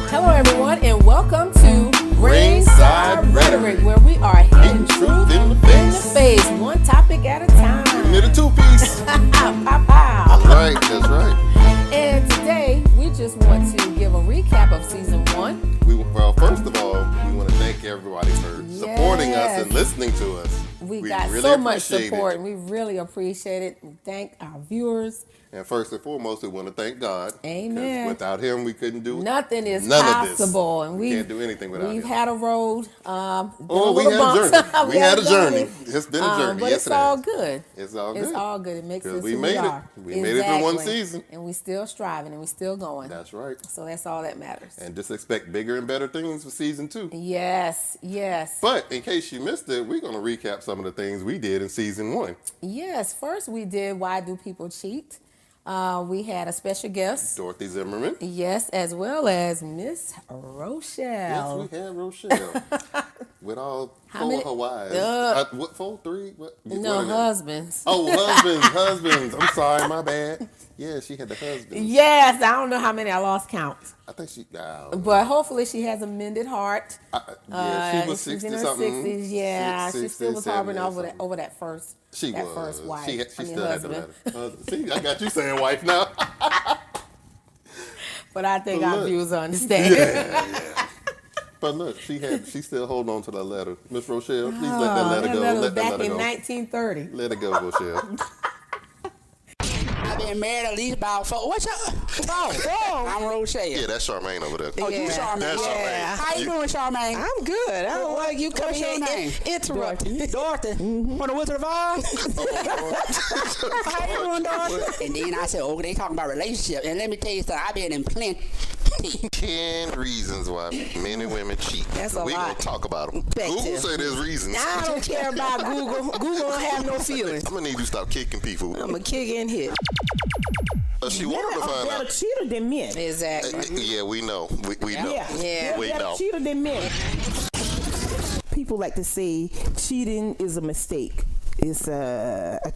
Hello, everyone, and welcome to Ringside Rhetoric, where we are hitting truth in the face, one topic at a time. Knit a two-piece. Pow. That's right. And today, we just want to give a recap of season 1. Well, first of all, we want to thank everybody for supporting us and listening to us. We got really so much support, and we really appreciate it. We thank our viewers. And first and foremost, we want to thank God. Amen. Without Him, we couldn't do nothing is none possible. Of this. And we can't do anything without Him. We've had a road. We had a journey. It's been a journey. But yes, it's all good. It's all good. It's all good. It makes us we who made we it. are. We made it through one season. And we still striving and we still going. That's right. So that's all that matters. And just expect bigger and better things for season 2. Yes. But in case you missed it, we're going to recap some of the things we did in season 1. Yes. First we did Why Do People Cheat? We had a special guest. Dorothy Zimmerman. Yes, as well as Miss Rochelle. Yes, we had Rochelle. With all four of her wives. What, 4, 3? What? No, husbands. Oh, husbands. I'm sorry, my bad. Yeah, she had the husbands. Yes, I don't know how many. I lost count. I think she... But hopefully she has a mended heart. Yeah, she was 60 she's in her something. 60s, yeah. 60, she still was harboring over that first wife. She still husband. had the husband. See, I got you saying wife now. But I think our viewers understand. Yeah. But look, she still hold on to that letter. Miss Rochelle, please let that letter go. Let that letter go. Back in 1930. Let it go, Rochelle. I've been married at least about 4. What's up? I'm Rochelle. Yeah, that's Charmaine over there. Oh, you Charmaine. That's Charmaine. How you doing, Charmaine? I'm good. I don't want you coming here and interrupting. Dorothy. From the Wizard of Oz? How you doing, Dorothy? And then I said, they talking about relationships. And let me tell you something. I've been in plenty. 10 reasons why men and women cheat. That's a lot. We gonna talk about them. Google say there's reasons. I don't care about Google. Google don't have no feelings. I'm gonna need you to stop kicking people. I'm gonna kick and hit. She wanted to find out. Better cheater than men. Exactly. Yeah, we know. We know. Yeah. We Better know. cheater than men. People like to say cheating is a mistake. But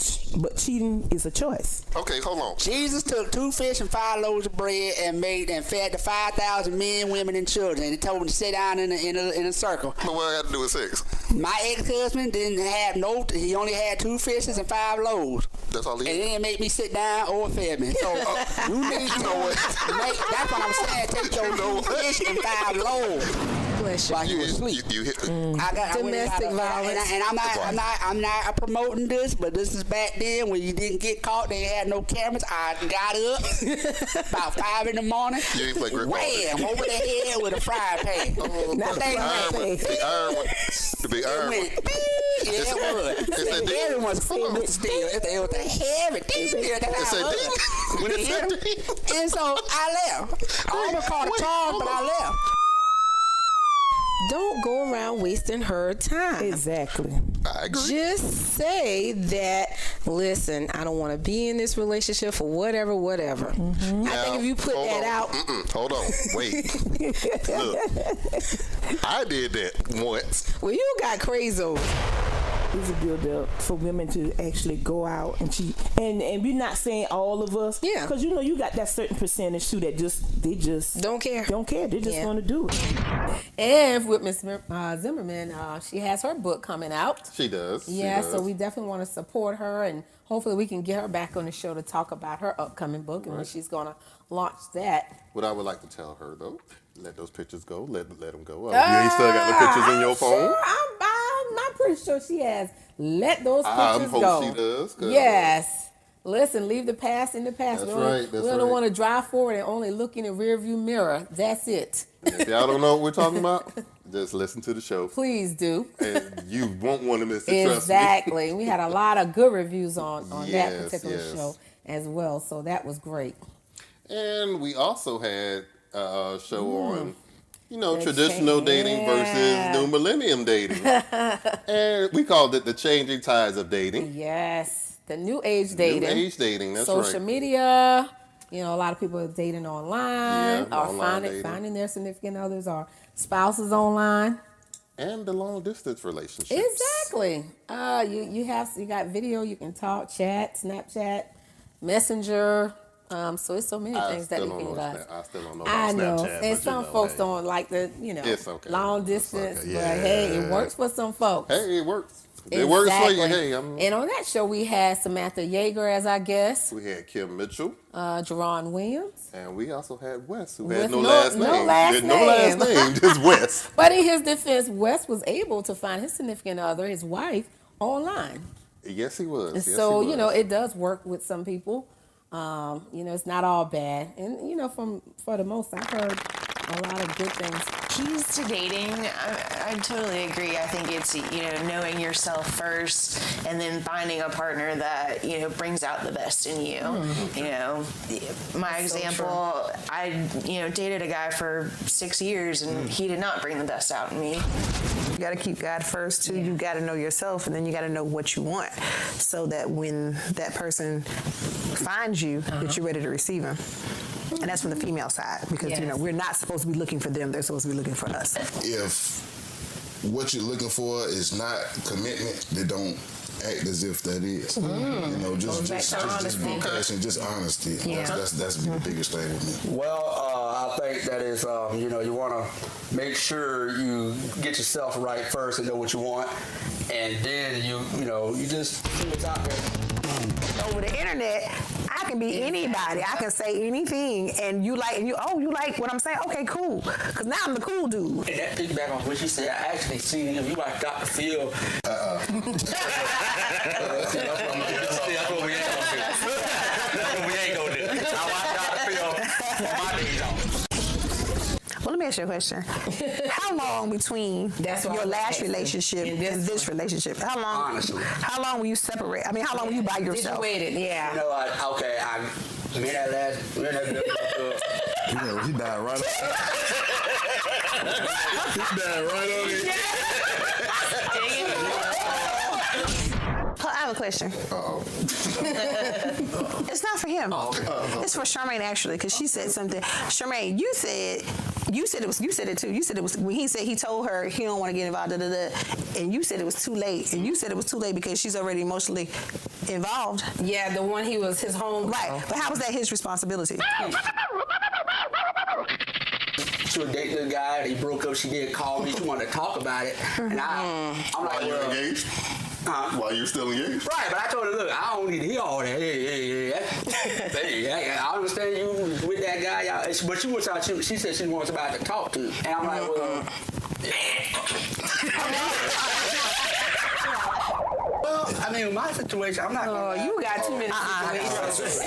cheating is a choice. Okay, hold on. Jesus took 2 fish and 5 loaves of bread and fed the 5,000 men, women, and children. And he told them to sit down in a circle. But what I got to do with sex? My ex-husband didn't have he only had 2 fishes and 5 loaves. That's all he And it didn't make me sit down or fed me. So you need to know what. That's what I'm saying. Take your 2 fish and 5 loaves. Bless you. While you was asleep. Domestic violence. And I'm not promoting this, but this is back then when you didn't get caught. They had no cameras. I got up about 5 in the morning. You ain't play grip ball. Wham! Over the head with a frying pan. The big iron one. Yeah, it was. Everyone's full of steel. It was a heavy thing. When it hit him. And so I left. I almost caught a charge, but I left. Don't go around wasting her time. Exactly. I agree. Just say that, listen, I don't want to be in this relationship for whatever. Mm-hmm. I think if you put that out. Hold on. Wait. Look. I did that once. Well, you got crazy over. It's a build-up for women to actually go out and cheat. And we're not saying all of us. Yeah. Because, you got that certain percentage, too, that they just... Don't care. They're just going to do it. And with Miss Zimmerman, she has her book coming out. She does. Yeah, so we definitely want to support her, and hopefully we can get her back on the show to talk about her upcoming book and when she's going to launch that. What I would like to tell her, though, let those pictures go. Let them go. You ain't still got the pictures in your phone? Sure, I'm pretty sure she has. Let those pictures go. I hope she does. Yes. Listen, leave the past in the past. That's right. We don't want to drive forward and only look in the rearview mirror. That's it. If y'all don't know what we're talking about, just listen to the show. Please do. And you won't want to miss it, trust me. Exactly. We had a lot of good reviews on that particular show as well, so that was great. And we also had a show on, traditional dating versus new millennium dating. And we called it the changing tides of dating. Yes. The new age dating. New age dating, that's Social right. media. A lot of people are dating online or online finding their significant others or spouses online. And the long distance relationships. Exactly. You got video, you can talk, chat, Snapchat, Messenger. So it's so many things that you can do. I still don't know I about know, Snapchat. and some folks don't like the, It's okay. long distance. But hey, it works for some folks. Hey, it works. It works for you. Hey, And on that show, we had Samantha Yeager as our guest, we had Kim Mitchell, Jerron Williams. and we also had Wes, who With had no no- last no name. last Had no last name. name, just Wes. But in his defense, Wes was able to find his significant other, his wife, online. Yes, he was. And Yes, so, he was. it does work with some people. It's not all bad. And, for the most, I've heard a lot of good things. Keys to dating, I totally agree. I think it's, knowing yourself first and then finding a partner that, brings out the best in you. My example, I, dated a guy for 6 years and he did not bring the best out in me. You got to keep God first, too. You got to know yourself, and then you got to know what you want so that when that person finds you, that you're ready to receive him. And that's from the female side because, we're not supposed to be looking for them. They're supposed to be looking for us. If what you're looking for is not commitment, then don't act as if that is. Just be patient, just honesty. Yeah. That's the biggest thing with me. Well, I think that is, you want to make sure you get yourself right first and know what you want, and then you just see what's out there. Over the internet, I can be anybody. I can say anything, and you like what I'm saying? Okay, cool. Because now I'm the cool dude. And that piggyback on what she said, I actually seen him. You like Dr. Phil. That's what we ain't gonna do. That's what we ain't gonna do. I watch Dr. Phil on my days off. Well, let me ask you a question. How long between your last relationship and this relationship? How long? Honestly. How long were you separate? I mean, how long were you by yourself? Situated, yeah. Me and that last, me and that He died right on it. I have a question. It's not for him. It's for Charmaine actually, because she said something. Charmaine, you said it too. You said it was when he told her he don't want to get involved, and you said it was too late. And you said it was too late because she's already emotionally involved. Yeah, the one he was his home. Right, but how was that his responsibility? She was dating a guy, and he broke up. She did call me. She wanted to talk about it, and I'm like, Are you well, engaged? While you're still engaged? right, but I told her, look, I don't need to hear all that. Yeah. I understand you with that guy, but she said she wants somebody to talk to. And I'm like, well, I mean, in my situation, I'm not gonna You got too many situations.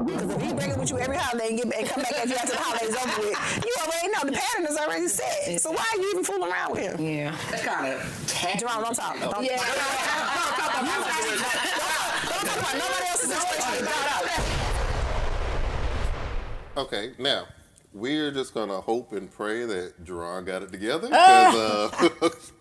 Because if he bring it with you every holiday and come back at you after the holiday's over with, you already know the pattern is already set. So why are you even fooling around with him? Yeah. That's kind of tacky. Jerome, don't talk. Don't talk about nobody else's situation. Okay, now we're just gonna hope and pray that Jerron got it together. 'Cause,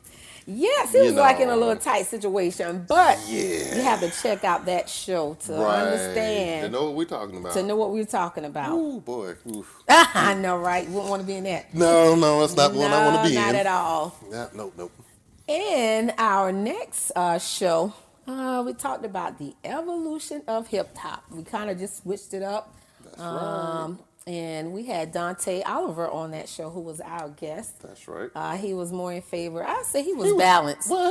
Yes, he was like in a little tight situation, but you have to check out that show to understand. To know what we're talking about. To know what we're talking about. Oh boy. Oof. I know, right? You wouldn't want to be in that. No, it's not one I want to be in. Not at all. Nope. In our next show, we talked about the evolution of hip hop. We kind of just switched it up. That's right. And we had Dante Oliver on that show, who was our guest. That's right. He was more in favor. I'd say he was balanced. Well,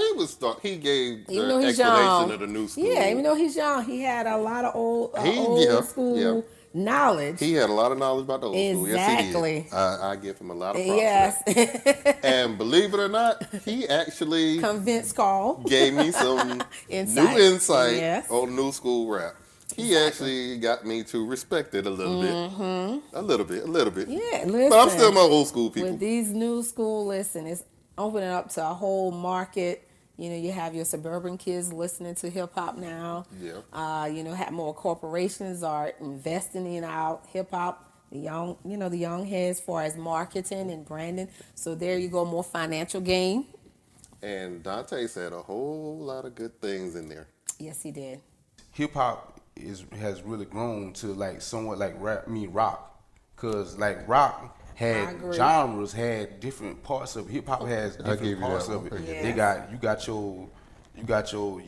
he gave Even the though he's explanation young, of the new school. Yeah, even though he's young, he had a lot of old school knowledge. He had a lot of knowledge about the old school. Exactly. Yes, he did. I give him a lot of props. Yes. And believe it or not, he actually Convinced Carl. gave me some Insight. new insight Yes. on new school rap. He actually got me to respect it a little bit. A little bit. Yeah, listen. But I'm still my old school people. With these new school, listen, it's opening up to a whole market. You have your suburban kids listening to hip hop now. Yeah. Have more corporations are investing in our hip hop. The young heads as far as marketing and branding. So there you go, more financial gain. And Dante said a whole lot of good things in there. Yes, he did. Hip hop has really grown to like somewhat like rock, cause like rock had genres, had different parts of hip hop has different parts of it. Yes. You got your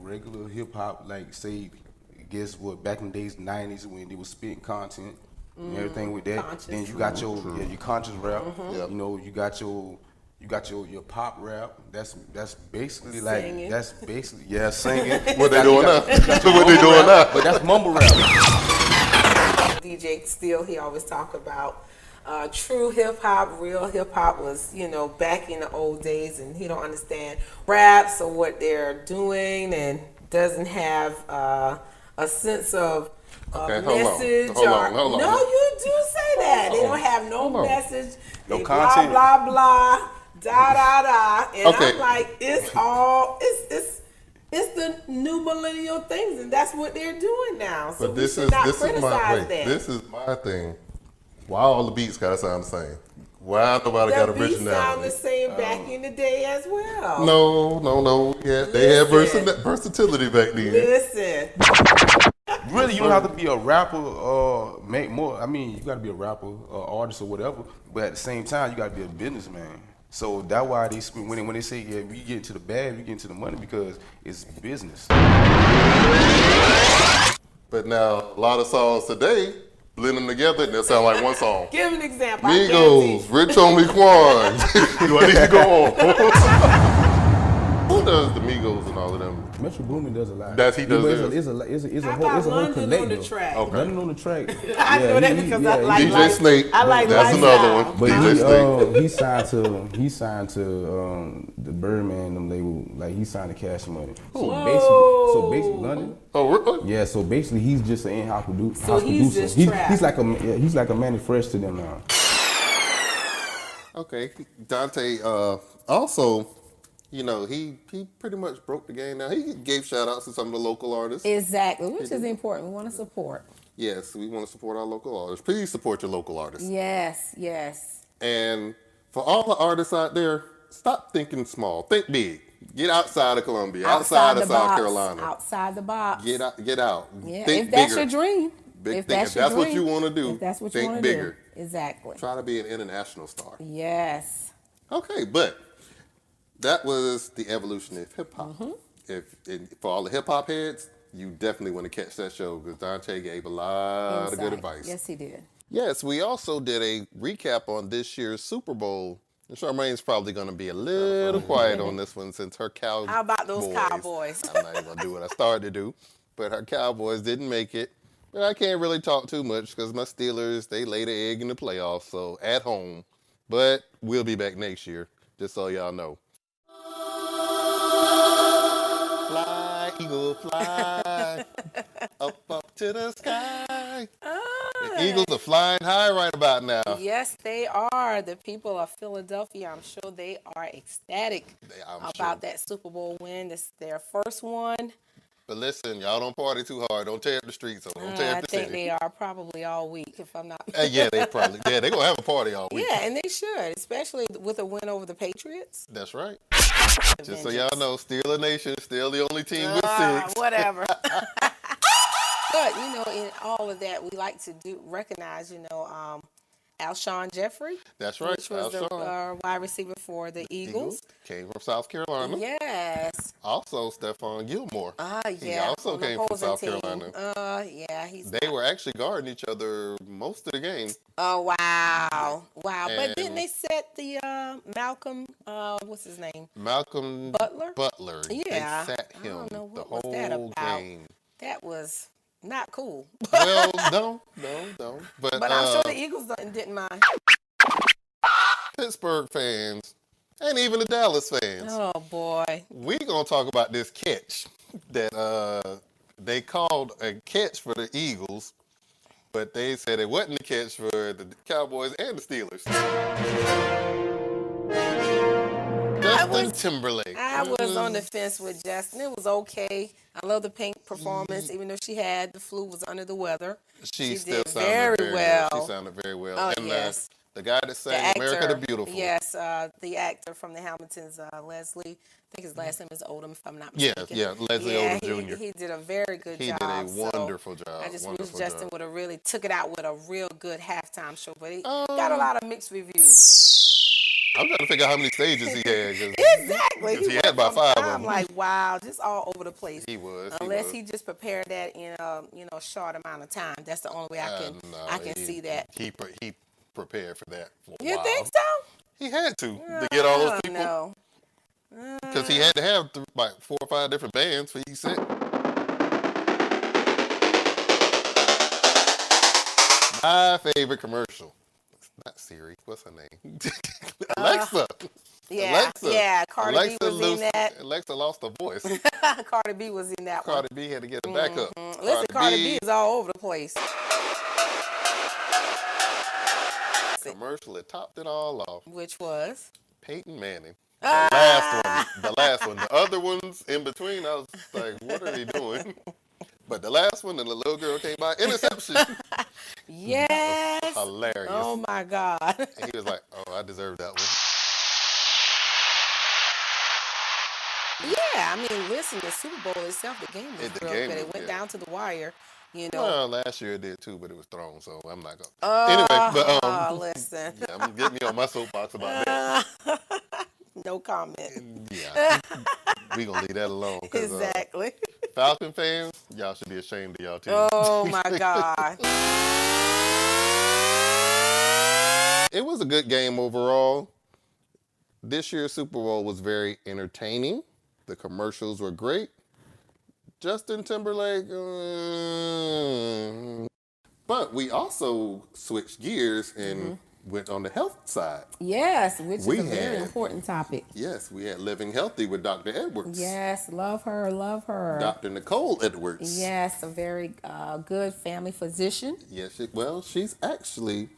regular hip hop, like say guess what? Back in the days, '90s, when they was spitting content and everything with that. Conscious. Then you got your conscious rap. Yep. You know, you got your pop rap. That's basically Singing. singing. What they doing now? What they doing now? But that's mumble rap. DJ Steele, he always talk about true hip hop, real hip hop was, back in the old days, and he don't understand raps or what they're doing, and doesn't have a sense of message. Hold on. No, you do say that. They don't have no message. No They content. blah, blah, blah, da. And Okay. I'm like, it's the new millennial things, and that's what they're doing now. So But we this should is not this is criticize my that. this is my thing. Why all the beats gotta sound the same? Why nobody got The beats sound the originality? same back in the day as well. No. Yeah, they had Listen. versatility back then. Listen. Really, you don't have to be a rapper or make more. I mean, you got to be a rapper or artist or whatever. But at the same time, you got to be a businessman. So that's why they spend when they say, yeah, we get into the bag, we get into the money, because it's business. But now a lot of songs today blend them together and they sound like one song. Give an example. I Migos, Rich Homie Quan. Do I need to go on? Who does the Migos and all of them? Metro Boomin does a lot. He does It's this? a How whole about London on the collective. track? Okay. London on the track. I know that because I like DJ Snake. I like That's lifestyle. another one. But DJ Snake. he signed to the Birdman them label, like he signed to Cash Money. So basically London. Oh, really? Yeah, so basically he's just an in-house producer. So he's just trap. He's like a Manny Fresh to them now. Okay. Dante also, he pretty much broke the game now. He gave shout outs to some of the local artists. Exactly, which is important. We want to support. Yes, we want to support our local artists. Please support your local artists. Yes. And for all the artists out there, stop thinking small. Think big. Get outside of Columbia, outside of the South box, Carolina. Outside the box. Get out. Yeah, Think if that's bigger. your dream. If that's what you want to do, If that's what you think want to bigger. do. Exactly. Try to be an international star. Yes. Okay, but that was the evolution of hip hop. For all the hip hop heads, you definitely want to catch that show because Dante gave a lot of good advice. Yes, he did. Yes, we also did a recap on this year's Super Bowl. And Charmaine's probably going to be a little quiet on this one since her Cowboys. How about those Cowboys? I'm not even going to do what I started to do. But her Cowboys didn't make it. But I can't really talk too much because my Steelers, they laid an egg in the playoffs, so at home. But we'll be back next year, just so y'all know. Fly, eagle, fly, up to the sky. The Eagles are flying high right about now. Yes, they are. The people of Philadelphia, I'm sure they are ecstatic about that Super Bowl win. This is their first one. But listen, y'all don't party too hard. Don't tear up the streets. Or don't tear up the city. I think they are probably all week, if I'm not. Yeah, they're going to have a party all week. Yeah, and they should, especially with a win over the Patriots. That's right. Just so y'all know, Steeler Nation is still the only team with 6. Whatever. But, in all of that, we like to recognize, Alshon Jeffrey. That's right. Which was the wide receiver for the Eagles. Came from South Carolina. Yes. Also, Stephon Gilmore. Yeah. He also came from South team. Carolina. Yeah. They were actually guarding each other most of the game. Oh, wow. And but didn't they set the Malcolm, what's his name? Malcolm Butler. Yeah. They sat him I don't know the what was that whole about. game. That was not cool. Well, no. But I'm sure the Eagles didn't mind. Pittsburgh fans, and even the Dallas fans. Oh, boy. We're going to talk about this catch that they called a catch for the Eagles, but they said it wasn't a catch for the Cowboys and the Steelers. Justin Timberlake. I was on the fence with Justin. It was okay. I love the Pink performance, even though she had the flu, was under the weather. She still did sounded very well. She sounded very well. Oh, and yes. The guy that sang America the Beautiful. Yes, the actor from the Hamiltons, Leslie. I think his last name is Odom, if I'm not mistaken. Yeah, Leslie Odom Jr. He did a very good job. He did a wonderful job. I just wish Justin would have really took it out with a real good halftime show, but he got a lot of mixed reviews. I'm trying to figure out how many stages he had. Exactly. He had about 5 of them. I'm like, wow, just all over the place. He was. Unless he just prepared that in a short amount of time. That's the only way I can see that. He prepared for that for a You while. think so? He had to get all those people. No. Because he had to have like 4 or 5 different bands for each set. My favorite commercial. It's not Siri. What's her name? Alexa. Yeah. Cardi B was in that. Alexa lost her voice. Cardi B was in that one. Cardi B had to get a backup. Listen, Cardi B is all over the place. Commercial that topped it all off. Which was? Peyton Manning. The last one. The other ones in between, I was like, what are they doing? But the last one, and the little girl came by, interception. Yes. Hilarious. Oh my God. And he was like, oh, I deserve that one. Yeah, I mean, listen, the Super Bowl itself, the game was real good. It went down to the wire, Well, last year it did too, but it was thrown, so I'm not going to. Anyway, but listen. Yeah, I'm getting me on my soapbox about that. No comment. Yeah, we going to leave that alone. Exactly. Falcon fans, y'all should be ashamed of y'all team. Oh, my God. It was a good game overall. This year's Super Bowl was very entertaining. The commercials were great. Justin Timberlake, but we also switched gears and went on the health side. Yes, which is a very important topic. Yes, we had Living Healthy with Dr. Edwards. Yes, love her, love her. Dr. Nicole Edwards. Yes, a very good family physician. Yes, she's actually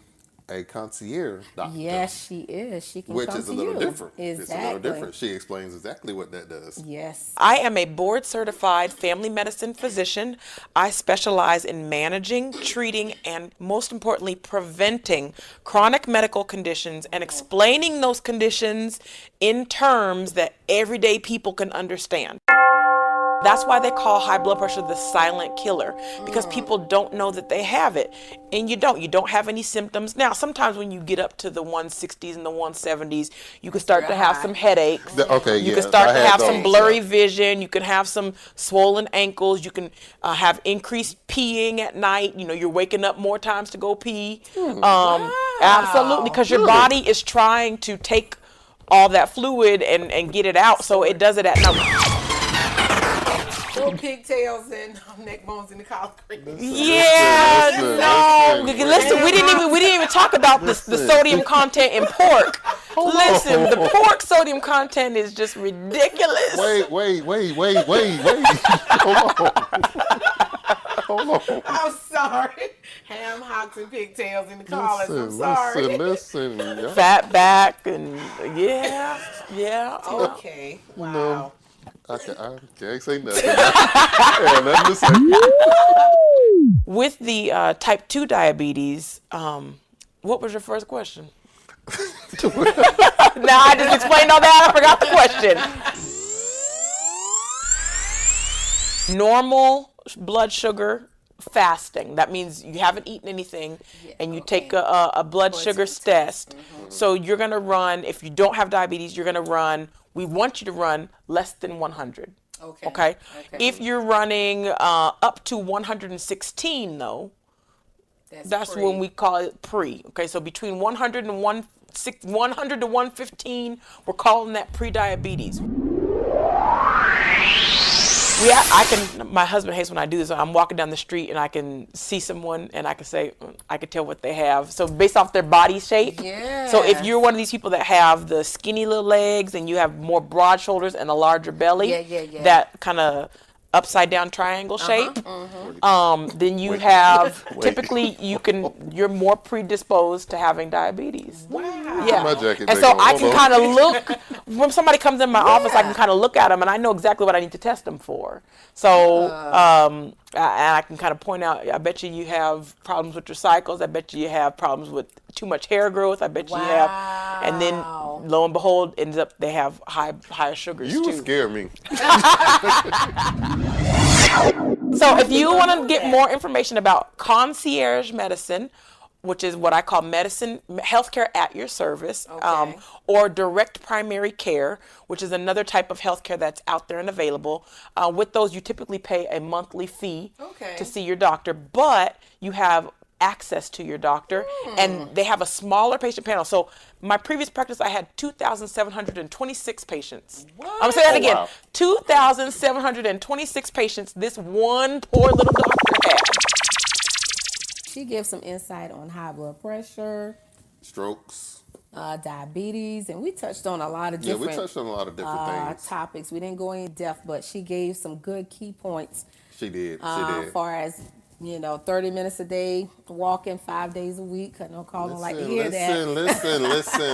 a concierge doctor. Yes, she is. She can Which come is to a little you. different. Exactly. It's a little different. She explains exactly what that does. Yes. I am a board-certified family medicine physician. I specialize in managing, treating, and most importantly, preventing chronic medical conditions and explaining those conditions in terms that everyday people can understand. That's why they call high blood pressure the silent killer, because people don't know that they have it. And you don't have any symptoms. Now, sometimes when you get up to the 160s and the 170s, you can start to have some headaches. You can start to have some blurry vision. You can have some swollen ankles. You can have increased peeing at night. You're waking up more times to go pee. Absolutely, because your body is trying to take all that fluid and get it out, so it does it at night. No pigtails and neck bones in the collard greens. Listen, we didn't even talk about the sodium content in pork. Listen, the pork sodium content is just ridiculous. Wait. Hold on. I'm sorry. Ham, hocks, and pigtails in the collards. I'm sorry. Listen. Fat back and yeah. Okay. Wow. I can't say nothing. I nothing to say. With the type 2 diabetes, what was your first question? Now I just explained all that. I forgot the question. Normal blood sugar fasting. That means you haven't eaten anything and you take a blood sugar test. So you're going to run, if you don't have diabetes, you're going to run, we want you to run less than 100. Okay? If you're running up to 116 though, that's when we call it pre. Okay, so between 100 and 100 to 115, we're calling that pre-diabetes. My husband hates when I do this. I'm walking down the street and I can see someone and I can say, I can tell what they have. So based off their body shape. Yes. So if you're one of these people that have the skinny little legs and you have more broad shoulders and a larger belly, that kind of upside down triangle shape, then you have, typically you're more predisposed to having diabetes. Wow. Yeah. And so I can kind of look, when somebody comes in my office, I can kind of look at them and I know exactly what I need to test them for. So, and I can kind of point out, I bet you have problems with your cycles. I bet you have problems with too much hair growth. I bet you have, and then lo and behold, ends up they have higher sugars too. You scare me. So if you want to get more information about concierge medicine, which is what I call healthcare at your service, Okay. or direct primary care, which is another type of healthcare that's out there and available. With those, you typically pay a monthly fee Okay. to see your doctor, but you have access to your doctor, and they have a smaller patient panel. So my previous practice, I had 2,726 patients. I'm gonna say that again. Wow. 2,726 patients this one poor little doctor had. She gives some insight on high blood pressure, Strokes. diabetes, and we touched on a lot of Yeah, different we touched on a lot of different things. topics. We didn't go in depth, but she gave some good key points She did. She as did. far as 30 minutes a day, walking 5 days a week. I know Carlin like to hear that. Listen.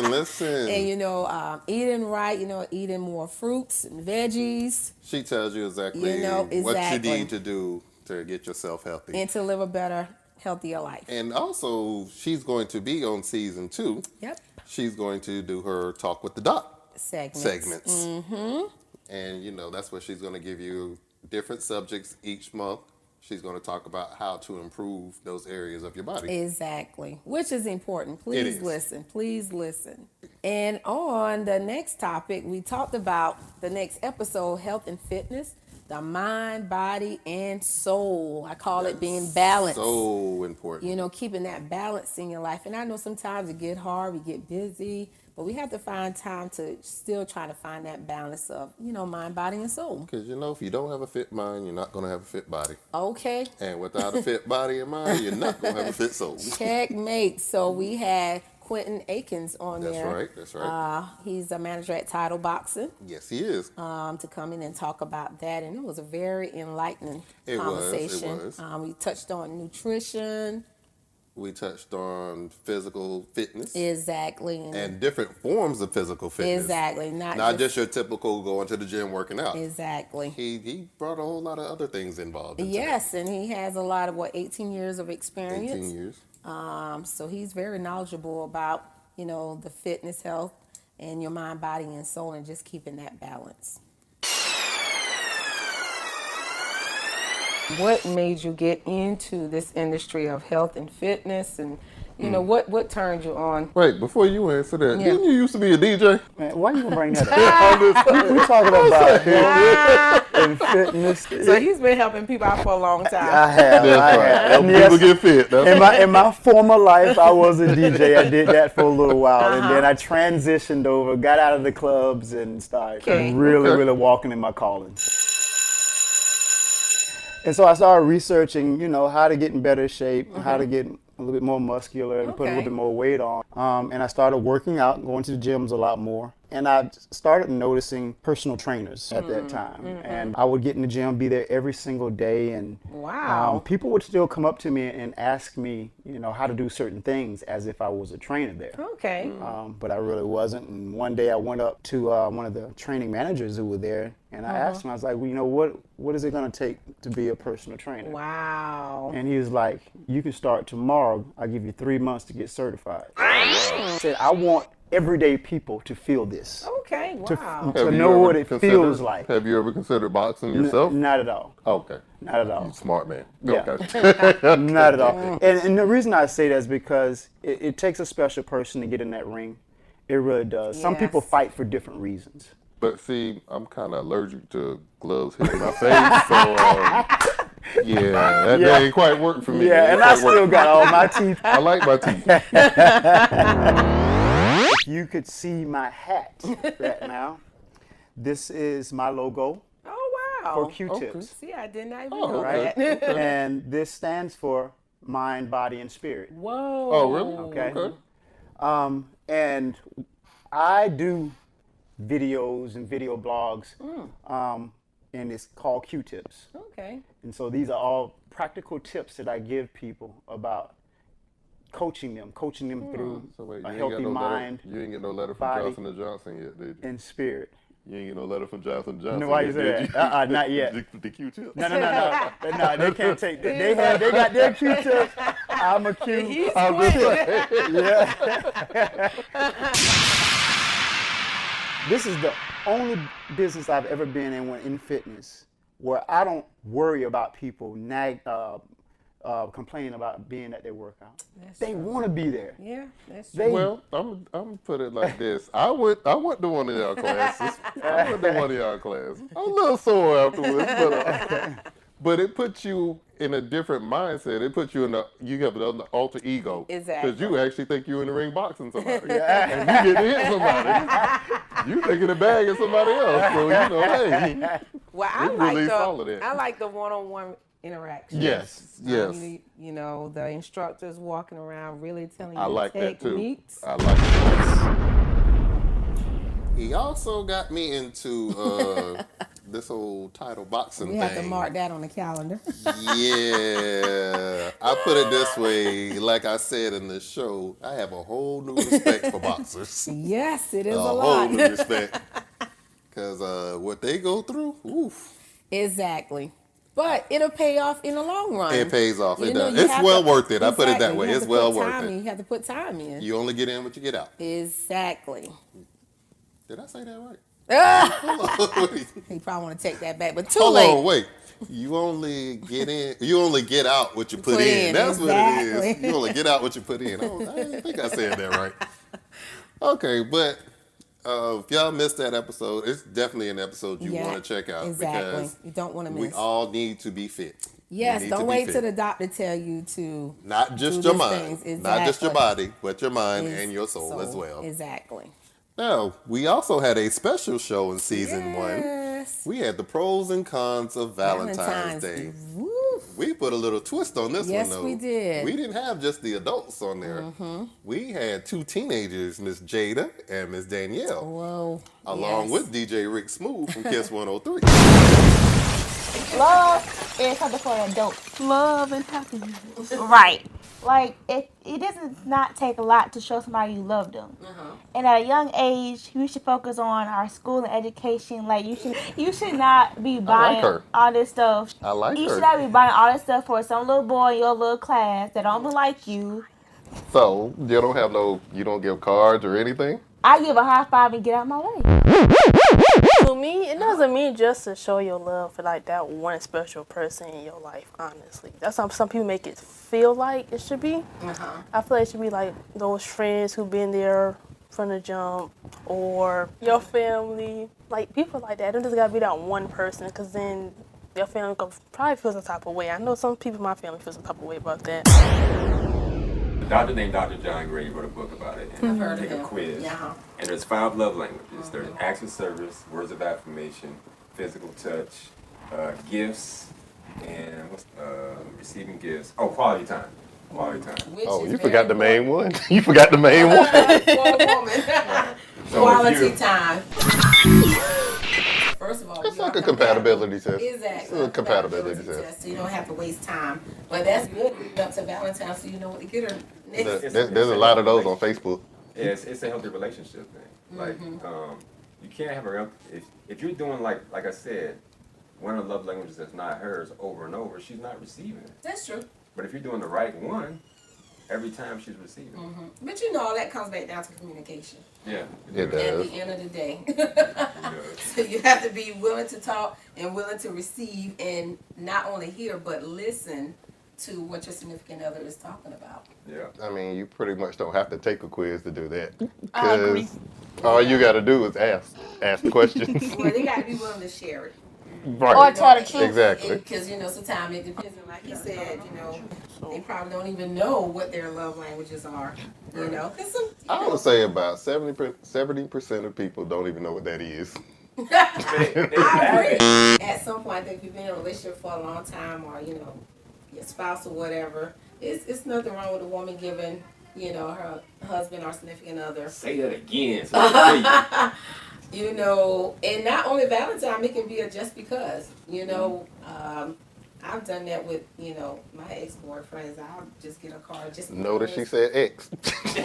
And eating right, eating more fruits and veggies, She tells you exactly, what exactly. you need to do to get yourself healthy. and to live a better, healthier life. And also, she's going to be on season 2. Yep. She's going to do her Talk with the Doc Segments. Mm-hmm. And, that's where she's going to give you different subjects each month. She's going to talk about how to improve those areas of your body. Exactly, which is important. Please is. listen. Please listen. And on the next topic, we talked about the next episode, health and fitness, the mind, body, and soul. I call it being balanced. So important. Keeping that balance in your life. And I know sometimes it get hard, we get busy, but we have to find time to still try to find that balance of, mind, body, and soul. Because, if you don't have a fit mind, you're not going to have a fit body. Okay. And without a fit body and mind, you're not going to have a fit soul. Checkmate. So we had Quentin Akins on there. That's right. He's a manager at Title Boxing. Yes, he is. To come in and talk about that, and it was a very enlightening It conversation. was. We touched on nutrition. We touched on physical fitness. Exactly. And different forms of physical fitness. Exactly. Not just your typical going to the gym working out. Exactly. He brought a whole lot of other things involved. Yes, and he has a lot of 18 years of experience. 18 years. So he's very knowledgeable about, the fitness, health, and your mind, body, and soul, and just keeping that balance. What made you get into this industry of health and fitness, and what turned you on? Wait, before you answer that, Yeah. didn't you used to be a DJ? Man, why you gonna bring that up? we talking about health and fitness. So he's been helping people out for a long time. I have. Helping And people get fit. in my former life, I was a DJ. I did that for a little while, and then I transitioned over, got out of the clubs, and started really walking in my calling. And so I started researching, how to get in better shape, how to get a little bit more muscular and put a little bit more weight on. And I started working out, going to the gyms a lot more. And I started noticing personal trainers at that time. And I would get in the gym, be there every single day. And people would still come up to me and ask me, how to do certain things as if I was a trainer there. Okay. But I really wasn't. And one day I went up to one of the training managers who were there, and I asked him, I was like, what is it going to take to be a personal trainer? Wow. And he was like, you can start tomorrow. I'll give you 3 months to get certified. I said, I want everyday people to feel this. Okay, wow. To know what it feels like. Have you ever considered boxing yourself? Not at all. Okay. Not at all. You smart man. Yeah. Okay. Not at all. And the reason I say that is because it takes a special person to get in that ring. It really does. Some people fight for different reasons. But see, I'm kind of allergic to gloves hitting my face, so that ain't quite work for me. Yeah, and I still got all my teeth. I like my teeth. If you could see my hat right now, this is my logo. Oh, wow. For Q-tips. Okay. See, I did not even know that. And this stands for mind, body, and spirit. Whoa. Oh, really? Okay. And I do videos and video blogs, and it's called Q-tips. Okay. And so these are all practical tips that I give people about coaching them through a healthy mind. You ain't get no letter from body, Johnson & Johnson yet, did you? And spirit. You ain't get no letter from Johnson & Johnson. You know why you say that? Not yet. The Q-tips. No, they can't take. They got their Q-tips. I'm a Q. Yeah. This is the only business I've ever been in fitness where I don't worry about people complain about being at their workout. They want to be there. Yeah, that's true. Well, I'm gonna put it like this. I went to one of y'all classes. I'm a little sore afterwards, but it puts you in a different mindset. It puts you you have an alter ego. Exactly. Because you actually think you're in the ring boxing somebody. And you get to hit somebody. You thinking the bag of somebody else. So, hey. Well, I like the one-on-one interaction. Yes. You know, the instructors walking around really telling you I like techniques. that too. I like that. He also got me into this whole title boxing thing. We have to mark that on the calendar. Yeah. I put it this way, like I said in the show, I have a whole new respect for boxers. Yes, it is a lot. whole new respect. Because what they go through, oof. Exactly. But it'll pay off in the long run. It pays off. It does. You It's well worth it. Exactly. I put it that way. It's well worth it. You have to put time in. You only get in what you get out. Exactly. Did I say that right? He probably want to take that back, but Hold on, wait. You only get in. You only get out what you put in. That's what it is. You only get out what you put in. I think I said that right. Okay, but if y'all missed that episode, it's definitely an episode you want to check out because you don't want to miss. We all need to be fit. Yes, don't wait till the doctor tell you to. Not just your mind, not just your body, but your mind and your soul as well. Exactly. Now, we also had a special show in season 1. We had the pros and cons of Valentine's Day. Woo. We put a little twist on this one, though. Yes, we did. We didn't have just the adults on there. Mm-hmm. We had 2 teenagers, Miss Jada and Miss Danielle. Whoa. Along with DJ Rick Smooth from Kiss 103. Love is something for adults. Love and happiness. Right. Like, it does not take a lot to show somebody you love them. Uh-huh. And at a young age, we should focus on our school and education. Like, you should not be buying all this stuff. I like her. You should not be buying all this stuff for some little boy in your little class that don't like you. So, you don't give cards or anything? I give a high five and get out of my way. To me, it doesn't mean just to show your love for like that one special person in your life, honestly. That's how some people make it feel like it should be. Uh-huh. I feel like it should be like those friends who've been there from the jump, or your family, like people like that. It doesn't gotta be that one person, because then your family probably feel some type of way. I know some people in my family feel some type of way about that. A doctor named Dr. John Gray wrote a book about it, and take a quiz. Yeah. And there's 5 love languages. There's acts of service, words of affirmation, physical touch, gifts, and receiving gifts. Oh, quality time. Quality time. You forgot the main one. You forgot the main one. So quality time. First of all, it's like a compatibility test. Exactly. It's a compatibility test. So you don't have to waste time. But that's good. Up to Valentine's, so you know what to get her next. There's a lot of those on Facebook. Yeah, it's a healthy relationship thing. Like, you can't have if you're doing like I said, one of the love languages that's not hers over and over, she's not receiving it. That's true. But if you're doing the right one, every time she's receiving it. Mm-hmm. But you know, all that comes back down to communication. Yeah, it does. At the end of the day. So you have to be willing to talk and willing to receive, and not only hear, but listen to what your significant other is talking about. Yeah. I mean, you pretty much don't have to take a quiz to do that. I agree. All you got to do is ask the questions. Well, they got to be willing to share it. Right. Or tell the truth. Exactly. Because, sometimes it depends on, like he said, they probably don't even know what their love languages are, I would say about 70% of people don't even know what that is. I agree. At some point, I think if you've been in a relationship for a long time, or, your spouse or whatever, it's nothing wrong with a woman giving, her husband or significant other. Say that again. And not only Valentine, it can be a just because, I've done that with, my ex-boyfriends. I'll just get a card just because. Notice she said ex. Yes,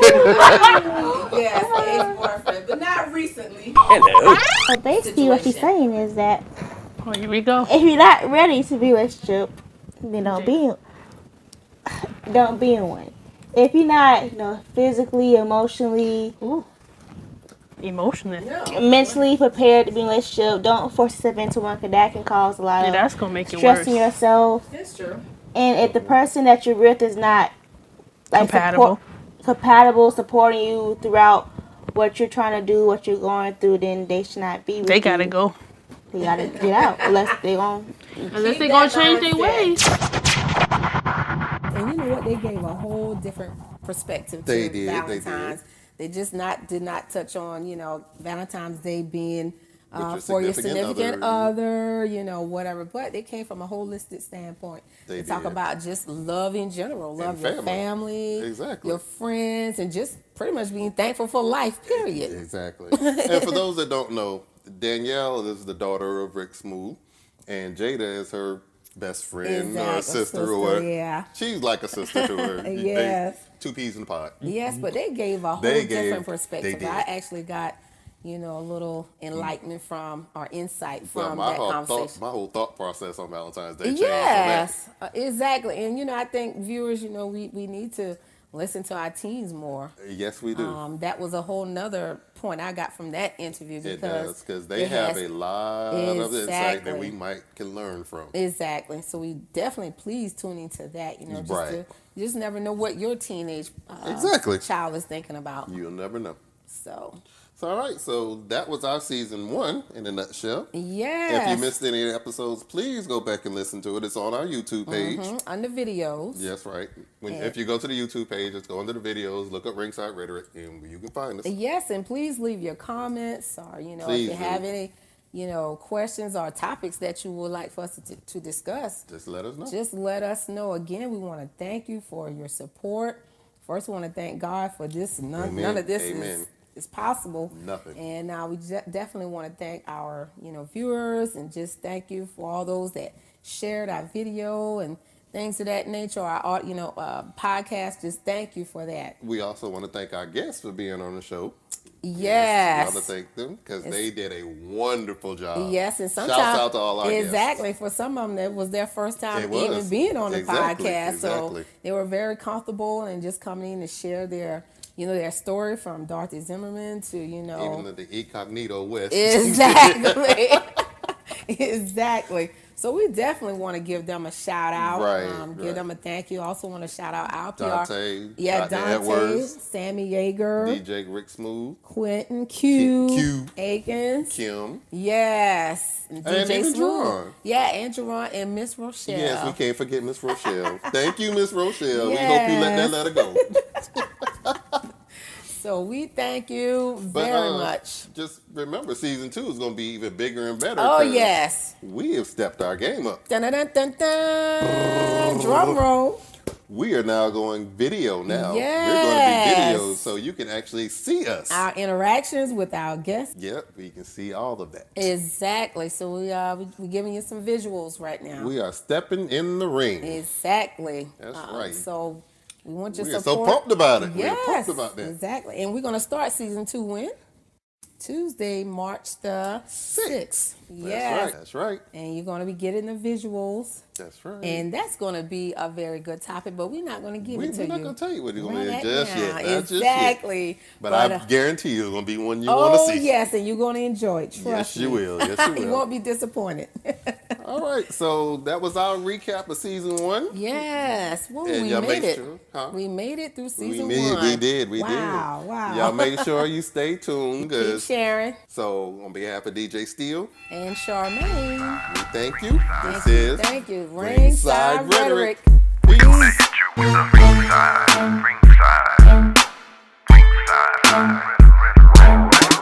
ex-boyfriend, but not recently. Hello. So basically what she's saying is that here we go. If you're not ready to be in a relationship, then don't be in one. If you're not, physically, emotionally, mentally prepared to be in a relationship, don't force yourself into one, because that can cause a lot of that's gonna make it stressing worse. yourself. That's true. And if the person that you're with is not like compatible, supporting you throughout what you're trying to do, what you're going through, then they should not be with you. They gotta go. They gotta get out unless they gonna change their ways. And you know what? They gave a whole different perspective to Valentine's. They just did not touch on, you know, Valentine's Day being for your significant other, you know, whatever. But they came from a holistic standpoint. They talk about just love in general, love your family, your friends, and just pretty much being thankful for life, period. Exactly. And for those that don't know, Danielle is the daughter of Rick Smooth, and Jada is her best friend or sister or whatever. Yeah. She's like a sister to her. Yes. Two peas in a pod. Yes, but they gave a whole different perspective. I actually got, you know, a little enlightenment from or insight from that conversation. My whole thought process on Valentine's Day changed. Yes, exactly. And, you know, I think viewers, you know, we need to listen to our teens more. Yes, we do. That was a whole nother point I got from that interview because they have a lot of insight that we can learn from. Exactly. So we definitely please tune into that. You know, you just never know what your teenage child is thinking about. You'll never know. So all right, so that was our season 1 in a nutshell. Yes. If you missed any episodes, please go back and listen to it. It's on our YouTube page. Under videos. Yes, right. If you go to the YouTube page, just go under the videos, look up Ringside Rhetoric, and you can find us. Yes, and please leave your comments, or, you know, if you have any, you know, questions or topics that you would like for us to discuss. Just let us know. Just let us know. Again, we want to thank you for your support. First, we want to thank God for this. None of this is possible. Nothing. And we definitely want to thank our, you know, viewers, and just thank you for all those that shared our video and things of that nature. Our, you know, podcast. Just thank you for that. We also want to thank our guests for being on the show. Yes. We want to thank them because they did a wonderful job. Yes, and sometimes shouts out to all our guests. Exactly. For some of them, that was their first time even being on the podcast. So they were very comfortable and just coming in to share their, you know, their story from Dorothy Zimmerman to, you know, even the Incognito West. Exactly. Exactly. So we definitely want to give them a shout out. Give them a thank you. Also want to shout out our Dante. Dante, Edwards, Sammy Yeager, DJ Rick Smooth, Quentin Q, Akins, Kim. Yes. And DJ Smooth. Jerron. Yeah, and Jerron and Miss Rochelle. Yes, we can't forget Miss Rochelle. Thank you, Miss Rochelle. We hope you let that letter go. So we thank you very much. Just remember, season 2 is going to be even bigger and better. Oh, yes. We have stepped our game up. Dun, dun, dun, dun, dun. Drum roll. We are now going video now. Yes. We're going to be videos so you can actually see us. Our interactions with our guests. Yep, we can see all of that. Exactly. So we're giving you some visuals right now. We are stepping in the ring. Exactly. That's right. So we want your support. support. We're so pumped about it. Yes, we're pumped about that. Exactly. And we're going to start season 2 when? Tuesday, March the 6th. Yes. That's right. And you're going to be getting the visuals. That's right. And that's going to be a very good topic, but we're not going to give it to you. We're not going to tell you what it's going to be just yet. Exactly. But I guarantee you it's going to be one you want to see. Oh, yes, and you're going to enjoy it. Trust me. You will. Yes, you will. You won't be disappointed. All right, so that was our recap of season 1. Yes. Well, we made it. We made it through season 1. We did. Wow. Y'all make sure you stay tuned. Keep sharing. So, on behalf of DJ Steele and Charmaine, we thank you. Thank you. Ringside Rhetoric. Peace. Gonna hit you with a ringside.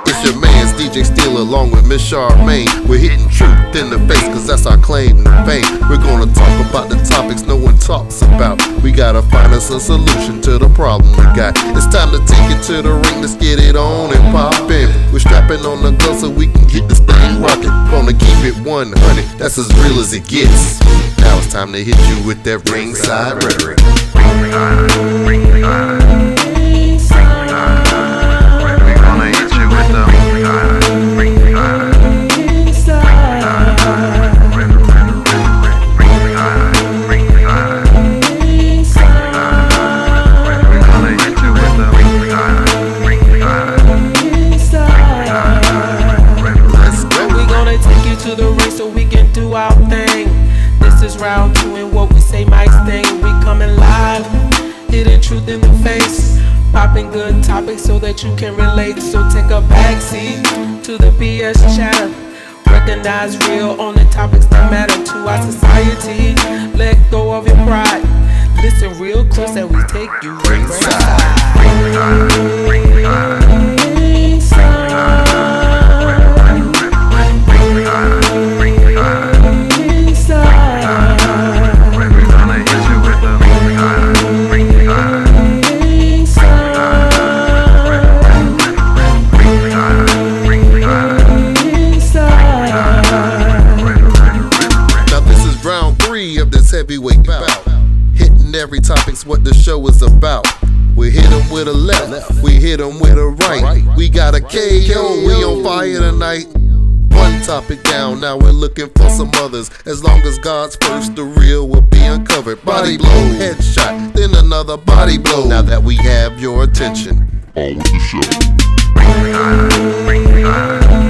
It's your man's DJ Steele along with Miss Charmaine. We're hitting truth in the face cause that's our claim to fame. We're gonna talk about the topics no one talks about. We gotta find us a solution to the problem we got. It's time to take it to the ring, let's get it on and pop in. We're strapping on the glove so we can get this thing rocking. Gonna keep it 100, that's as real as it gets. Now it's time to hit you with that ringside rhetoric. We're gonna hit you with the Let's go. We're gonna take you to the ring so we can do our thing. This is round 2 and what we say might stay. face. Popping good topics so that you can relate. So take a backseat to the BS chatter. Recognize real on the topics that matter to our society. Let go of your pride. Listen real close as we take you ringside. Heavyweight bout, hitting every topic's what the show is about. We hit them with a left, we hit them with a right. We got a KO, we on fire tonight. One topic down, now we're looking for some others. As long as God's first, the real will be uncovered. Body blow, headshot, then another body blow. Now that we have your attention, on with the show.